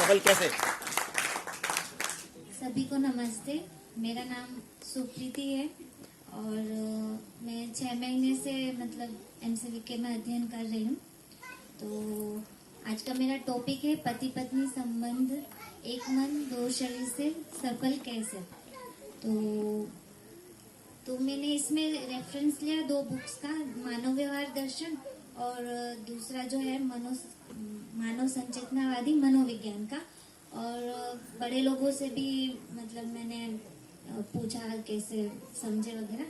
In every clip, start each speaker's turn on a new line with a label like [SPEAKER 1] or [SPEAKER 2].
[SPEAKER 1] सफल कैसे?
[SPEAKER 2] सभी को नमस्ते। मेरा नाम सुप्रीति है और मैं 6 महीने से मतलब MCVK में अध्ययन कर रही हूँ। तो आज का मेरा टॉपिक है पति पत्नी संबंध एक मन दो शरीर से सफल कैसे। तो मैंने इसमें रेफरेंस लिया 2 बुक्स का, मानव व्यवहार दर्शन और दूसरा जो है मानव संचेतनावादी मनोविज्ञान का। और बड़े लोगों से भी मतलब मैंने पूछा कैसे समझे वगैरह,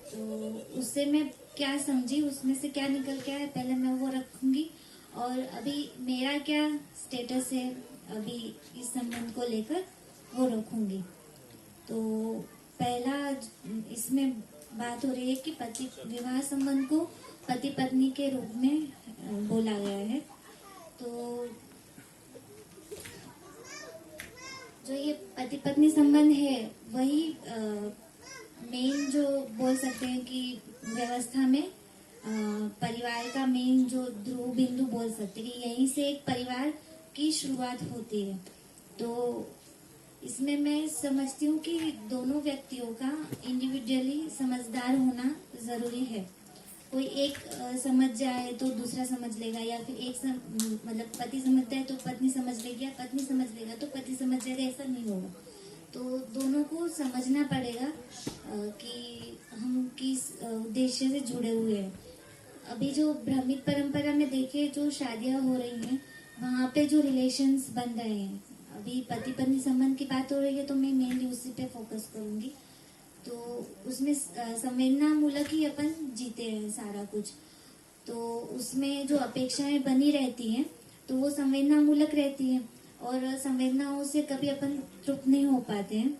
[SPEAKER 2] तो उससे मैं क्या समझी, उसमें से क्या निकल के आया पहले मैं वो रखूंगी। और अभी मेरा क्या स्टेटस है अभी इस संबंध को लेकर वो रखूंगी। तो पहला इसमें बात हो रही है कि पति विवाह संबंध को पति पत्नी के रूप में बोला गया है। तो जो ये पति पत्नी संबंध है वही मेन जो बोल सकते हैं कि व्यवस्था में परिवार का मेन जो ध्रुव बिंदु बोल सकते हैं कि यहीं से एक परिवार की शुरुआत होती है। तो इसमें मैं समझती हूँ कि दोनों व्यक्तियों का इंडिविजुअली समझदार होना जरूरी है। कोई एक समझ जाए तो दूसरा समझ लेगा, या फिर मतलब पति समझता है तो पत्नी समझ लेगी, या पत्नी समझ लेगा तो पति समझ जाएगा, ऐसा नहीं होगा। तो दोनों को समझना पड़ेगा कि हम किस उद्देश्य से जुड़े हुए हैं। अभी जो भ्रमित परंपरा में देखे जो शादियां हो रही हैं वहाँ पे जो रिलेशंस बन रहे हैं, अभी पति पत्नी संबंध की बात हो रही है तो मैं मेनली उसी पे फोकस करूंगी। तो उसमें संवेदना मूलक ही अपन जीते हैं सारा कुछ। तो उसमें जो अपेक्षाएं बनी रहती हैं तो वो संवेदना मूलक रहती हैं, और संवेदनाओं से कभी अपन तृप्त नहीं हो पाते हैं।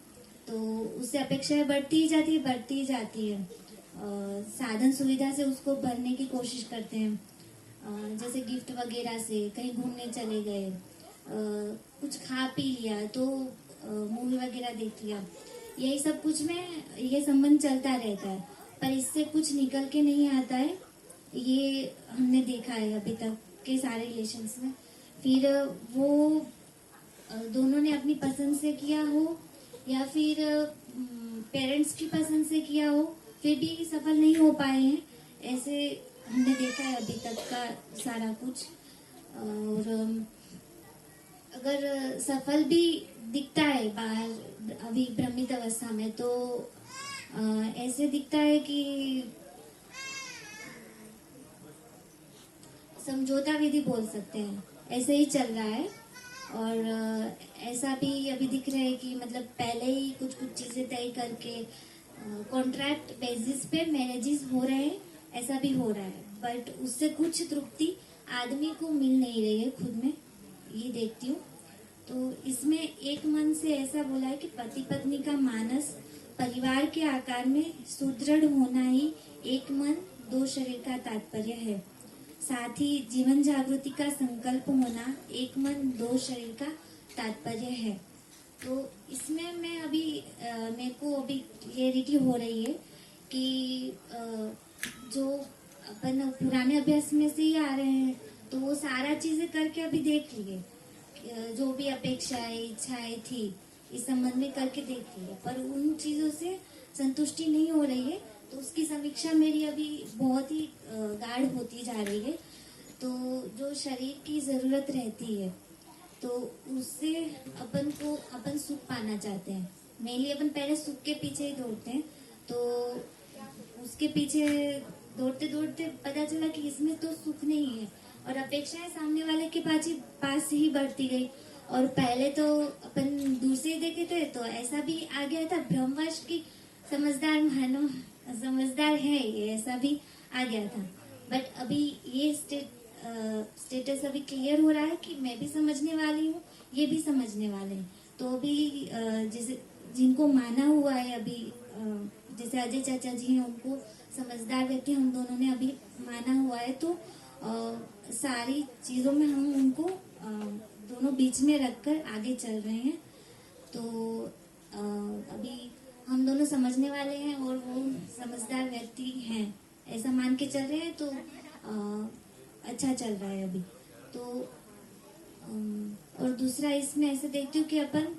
[SPEAKER 2] तो उससे अपेक्षाएं बढ़ती ही जाती है। साधन सुविधा से उसको भरने की कोशिश करते हैं, जैसे गिफ्ट वगैरह से, कहीं घूमने चले गए, कुछ खा पी लिया तो मूवी वगैरह देख लिया, यही सब कुछ में ये संबंध चलता रहता है। पर इससे कुछ निकल के नहीं आता है, ये हमने देखा है अभी तक के सारे रिलेशंस में। फिर वो दोनों ने अपनी पसंद से किया हो या फिर पेरेंट्स की पसंद से किया हो, फिर भी सफल नहीं हो पाए हैं, ऐसे हमने देखा है अभी तक का सारा कुछ। और अगर सफल भी दिखता है बाहर अभी भ्रमित अवस्था में, तो ऐसे दिखता है कि समझौता विधि बोल सकते हैं, ऐसे ही चल रहा है। और ऐसा भी अभी दिख रहा है कि मतलब पहले ही कुछ चीजें तय करके कॉन्ट्रैक्ट बेसिस पे मैरिजेस हो रहे हैं, ऐसा भी हो रहा है। बट उससे कुछ तृप्ति आदमी को मिल नहीं रही है खुद में, ये देखती हूँ। तो इसमें एक मन से ऐसा बोला है कि पति पत्नी का मानस परिवार के आकार में सुदृढ़ होना ही एक मन दो शरीर का तात्पर्य है। साथ ही जीवन जागृति का संकल्प होना एक मन दो शरीर का तात्पर्य है। तो इसमें मैं अभी मेरे को अभी क्लियरिटी हो रही है कि जो अपन पुराने अभ्यास में से ही आ रहे हैं तो वो सारा चीजें करके अभी देख लिए, जो भी अपेक्षाएं इच्छाएं थी इस संबंध में करके देख लिए, पर उन चीजों से संतुष्टि नहीं हो रही है। तो उसकी समीक्षा मेरी अभी बहुत ही गाढ़ होती जा रही है। तो जो शरीर की जरूरत रहती है तो उससे अपन सुख पाना चाहते हैं, मेनली अपन पहले सुख के पीछे ही दौड़ते हैं। तो उसके पीछे दौड़ते दौड़ते पता चला कि इसमें तो सुख नहीं है, और अपेक्षाएं सामने वाले के पास ही बढ़ती गई। और पहले तो अपन दूर से ही देखे थे तो ऐसा भी आ गया था भ्रमवश की समझदार है ये, ऐसा भी आ गया था। बट अभी ये स्टेटस अभी क्लियर हो रहा है कि मैं भी समझने वाली हूँ, ये भी समझने वाले हैं। तो अभी जैसे जिनको माना हुआ है अभी, जैसे अजय चाचा जी हैं, उनको समझदार व्यक्ति हम दोनों ने अभी माना हुआ है। तो सारी चीजों में हम उनको दोनों बीच में रखकर आगे चल रहे हैं। तो अभी हम दोनों समझने वाले हैं और वो समझदार व्यक्ति हैं, ऐसा मान के चल रहे हैं। तो अच्छा चल रहा है अभी। तो और दूसरा इसमें ऐसे देखती हूँ कि अपन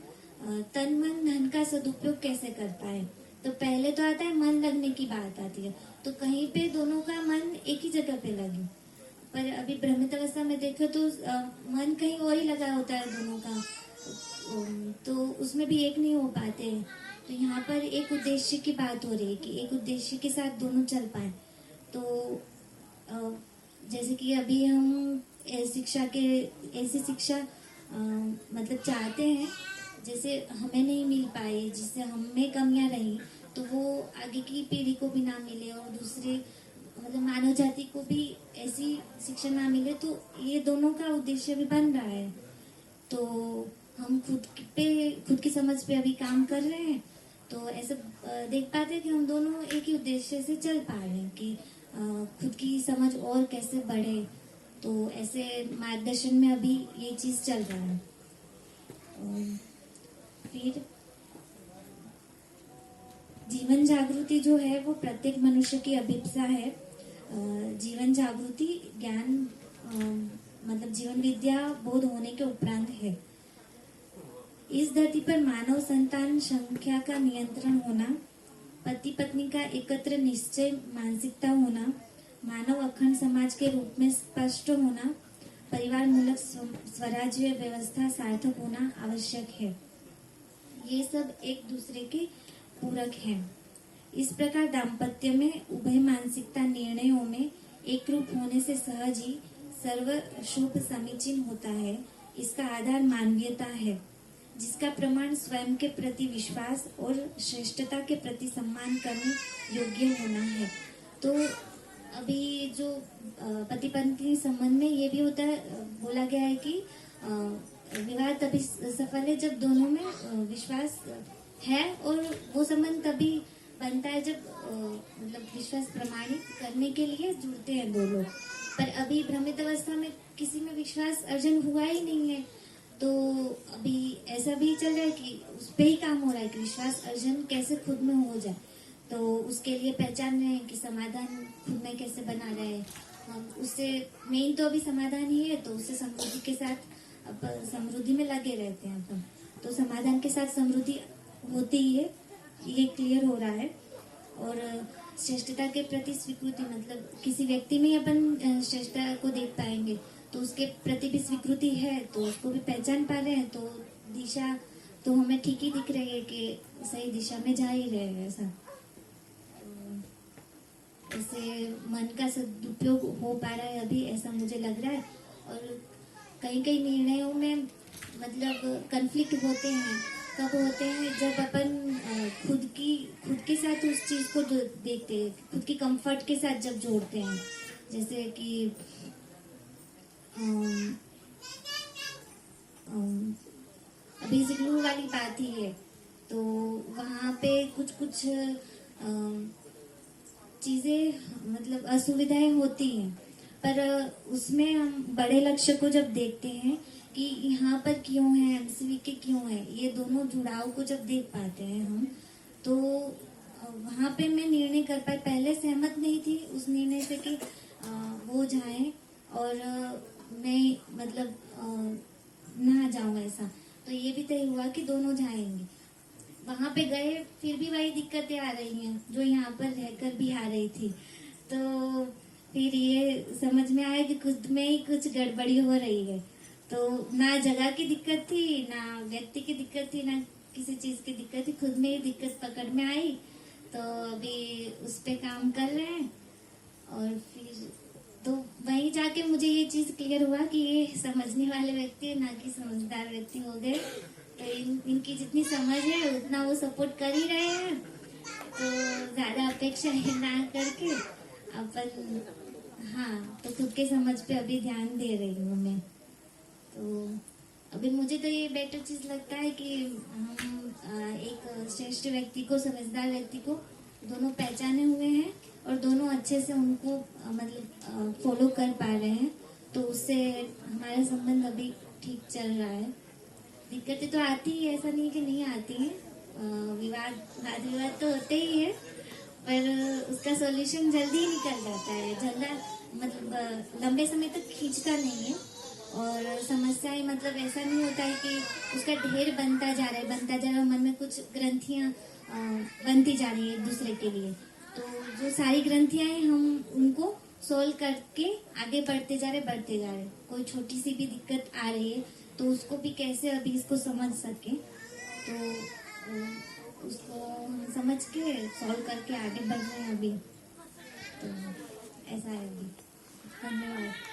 [SPEAKER 2] तन मन धन का सदुपयोग कैसे कर पाए। तो पहले तो आता है मन लगने की बात आती है, तो कहीं पे दोनों का मन एक ही जगह पे लगे। पर अभी भ्रमित अवस्था में देखो तो मन कहीं और ही लगा होता है दोनों का, तो उसमें भी एक नहीं हो पाते हैं। तो यहाँ पर एक उद्देश्य की बात हो रही है कि एक उद्देश्य के साथ दोनों चल पाए। तो जैसे कि अभी हम शिक्षा के ऐसी शिक्षा मतलब चाहते हैं जैसे हमें नहीं मिल पाई, जिससे हमें कमियां रही, तो वो आगे की पीढ़ी को भी ना मिले और दूसरे मतलब मानव जाति को भी ऐसी शिक्षा ना मिले। तो ये दोनों का उद्देश्य भी बन रहा है। तो हम खुद की समझ पे अभी काम कर रहे हैं। तो ऐसे देख पाते हैं कि हम दोनों एक ही उद्देश्य से चल पा रहे हैं कि खुद की समझ और कैसे बढ़े। तो ऐसे मार्गदर्शन में अभी ये चीज चल रहा है। फिर जीवन जागृति जो है वो प्रत्येक मनुष्य की अभिप्सा है। जीवन जागृति ज्ञान मतलब जीवन विद्या बोध होने के उपरांत है। इस धरती पर मानव संतान संख्या का नियंत्रण होना, पति पत्नी का एकत्र निश्चय मानसिकता होना, मानव अखंड समाज के रूप में स्पष्ट होना, परिवार मूलक स्वराज्य व्यवस्था सार्थक होना आवश्यक है। ये सब एक दूसरे के पूरक हैं। इस प्रकार दाम्पत्य में उभय मानसिकता निर्णयों में एक रूप होने से सहज ही सर्व शुभ समीचीन होता है। इसका आधार मानवीयता है, जिसका प्रमाण स्वयं के प्रति विश्वास और श्रेष्ठता के प्रति सम्मान करने योग्य होना है। तो अभी जो पति पत्नी संबंध में ये भी होता है, बोला गया है कि विवाह तभी सफल है जब दोनों में विश्वास है, और वो संबंध तभी बनता है जब मतलब विश्वास प्रमाणित करने के लिए जुड़ते हैं दो लोग। पर अभी भ्रमित अवस्था में किसी में विश्वास अर्जन हुआ ही नहीं है। तो अभी ऐसा भी चल रहा है कि उस पे ही काम हो रहा है कि विश्वास अर्जन कैसे खुद में हो जाए। तो उसके लिए पहचान रहे हैं कि समाधान खुद में कैसे बना रहे हैं हम। उससे मेन तो अभी समाधान ही है, तो उससे समृद्धि के साथ अब समृद्धि में लगे रहते हैं अपन। तो समाधान के साथ समृद्धि होती ही है, ये क्लियर हो रहा है। और श्रेष्ठता के प्रति स्वीकृति मतलब किसी व्यक्ति में अपन श्रेष्ठता को देख पाएंगे, तो उसके प्रति भी स्वीकृति है, तो उसको भी पहचान पा रहे हैं। तो दिशा तो हमें ठीक ही दिख रही है कि सही दिशा में जा ही रहे हैं। ऐसे मन का सदुपयोग हो पा रहा है अभी, ऐसा मुझे लग रहा है। और कई कई निर्णयों में मतलब कन्फ्लिक्ट होते हैं। कब होते हैं? जब अपन खुद के साथ उस चीज को देखते हैं, खुद की कंफर्ट के साथ जब जोड़ते हैं। जैसे कि अभी जिग्लू वाली बात ही है, तो वहाँ पे कुछ चीजें मतलब असुविधाएं होती हैं, पर उसमें हम बड़े लक्ष्य को जब देखते हैं कि यहाँ पर क्यों है, एमसीवी के क्यों है, ये दोनों जुड़ाव को जब देख पाते हैं हम, तो वहाँ पे मैं निर्णय कर पाई। पहले सहमत नहीं थी उस निर्णय से कि वो जाए और मैं मतलब ना जाऊं ऐसा। तो ये भी तय हुआ कि दोनों जाएंगे। वहां पे गए, फिर भी वही दिक्कतें आ रही हैं जो यहाँ पर रहकर भी आ रही थी। तो फिर ये समझ में आया कि खुद में ही कुछ गड़बड़ी हो रही है। तो ना जगह की दिक्कत थी, ना व्यक्ति की दिक्कत थी, ना किसी चीज की दिक्कत थी, खुद में ही दिक्कत पकड़ में आई। तो अभी उस पे काम कर रहे हैं। और फिर तो वहीं जाके मुझे ये चीज क्लियर हुआ कि ये समझने वाले व्यक्ति है, ना कि समझदार व्यक्ति हो गए। तो इनकी जितनी समझ है उतना वो सपोर्ट कर ही रहे हैं। तो ज्यादा अपेक्षा ना करके अपन तो खुद के समझ पे अभी ध्यान दे रही हूँ मैं। तो अभी मुझे तो ये बेटर चीज लगता है कि हम एक श्रेष्ठ व्यक्ति को, समझदार व्यक्ति को दोनों पहचाने हुए हैं और दोनों अच्छे से उनको मतलब फॉलो कर पा रहे हैं। तो उससे हमारा संबंध अभी ठीक चल रहा है। दिक्कतें तो आती ही, ऐसा नहीं कि नहीं आती है। वाद विवाद तो होते ही है, पर उसका सॉल्यूशन जल्दी ही निकल जाता है। मतलब लंबे समय तक खींचता नहीं है। और समस्याएं मतलब ऐसा नहीं होता है कि उसका ढेर बनता जा रहा है, मन में कुछ ग्रंथियां बनती जा रही है एक दूसरे के लिए। तो जो सारी ग्रंथियां हैं हम उनको सोल्व करके आगे बढ़ते जा रहे। कोई छोटी सी भी दिक्कत आ रही है तो उसको भी कैसे अभी इसको समझ सके, तो उसको हम समझ के सॉल्व करके आगे बढ़ रहे हैं अभी। तो ऐसा है अभी। धन्यवाद।